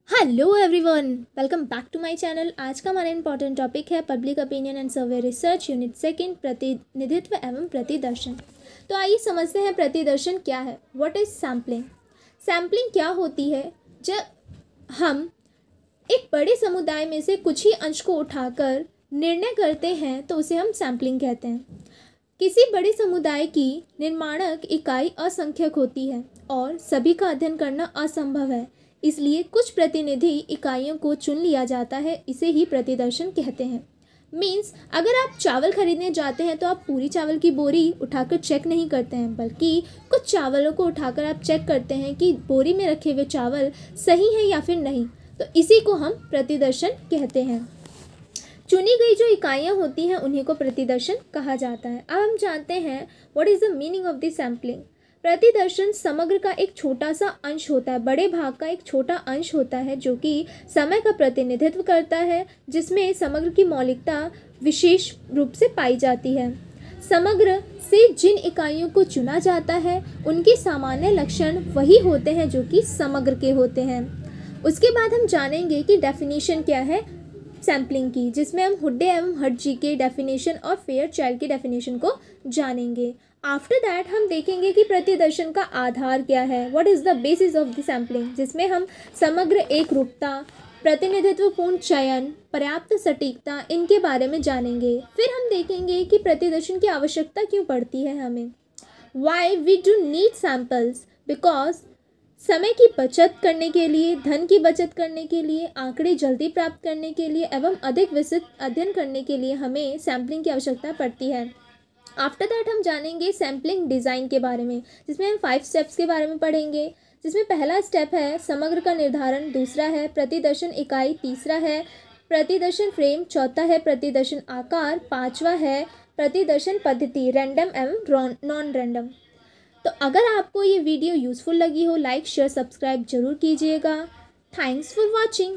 Hello everyone, welcome back to my channel. आज का हमारा इंपॉर्टेंट टॉपिक है public opinion and survey research unit second, प्रतिनिधित्व एवं प्रतिदर्शन। तो आइए समझते हैं प्रतिदर्शन क्या है। What is sampling. सैम्पलिंग क्या होती है? जब हम एक बड़े समुदाय में से कुछ ही अंश को उठाकर निर्णय करते हैं तो उसे हम सैम्पलिंग कहते हैं। किसी बड़े समुदाय की निर्माणक इकाई असंख्यक होती है और सभी का अध्ययन करना असंभव है, इसलिए कुछ प्रतिनिधि इकाइयों को चुन लिया जाता है। इसे ही प्रतिदर्शन कहते हैं। मीन्स अगर आप चावल खरीदने जाते हैं तो आप पूरी चावल की बोरी उठाकर चेक नहीं करते हैं, बल्कि कुछ चावलों को उठाकर आप चेक करते हैं कि बोरी में रखे हुए चावल सही हैं या फिर नहीं। तो इसी को हम प्रतिदर्शन कहते हैं। चुनी गई जो इकाइयाँ होती हैं उन्हीं को प्रतिदर्शन कहा जाता है। अब हम जानते हैं what is the meaning of the sampling. प्रतिदर्शन समग्र का एक छोटा सा अंश होता है, बड़े भाग का एक छोटा अंश होता है जो कि समय का प्रतिनिधित्व करता है, जिसमें समग्र की मौलिकता विशेष रूप से पाई जाती है। समग्र से जिन इकाइयों को चुना जाता है उनके सामान्य लक्षण वही होते हैं जो कि समग्र के होते हैं। उसके बाद हम जानेंगे कि डेफिनेशन क्या है सैम्पलिंग की, जिसमें हम हुड्डे एवं हर्ट जी के डेफिनेशन और फेयर चाइल्ड की डेफिनेशन को जानेंगे। आफ्टर दैट हम देखेंगे कि प्रतिदर्शन का आधार क्या है, what is the basis of the sampling, जिसमें हम समग्र एक रूपता, प्रतिनिधित्वपूर्ण चयन, पर्याप्त सटीकता, इनके बारे में जानेंगे। फिर हम देखेंगे कि प्रतिदर्शन की आवश्यकता क्यों पड़ती है हमें। Why we do need samples, because समय की बचत करने के लिए, धन की बचत करने के लिए, आंकड़े जल्दी प्राप्त करने के लिए एवं अधिक विस्तृत अध्ययन करने के लिए हमें सैम्पलिंग की आवश्यकता पड़ती है। आफ्टर दैट हम जानेंगे सैम्पलिंग डिज़ाइन के बारे में, जिसमें हम 5 स्टेप्स के बारे में पढ़ेंगे। जिसमें पहला स्टेप है समग्र का निर्धारण, दूसरा है प्रतिदर्शन इकाई, तीसरा है प्रतिदर्शन फ्रेम, चौथा है प्रतिदर्शन आकार, पांचवा है प्रतिदर्शन पद्धति रैंडम एवं नॉन रैंडम। तो अगर आपको ये वीडियो यूज़फुल लगी हो, लाइक शेयर सब्सक्राइब जरूर कीजिएगा। Thanks for watching.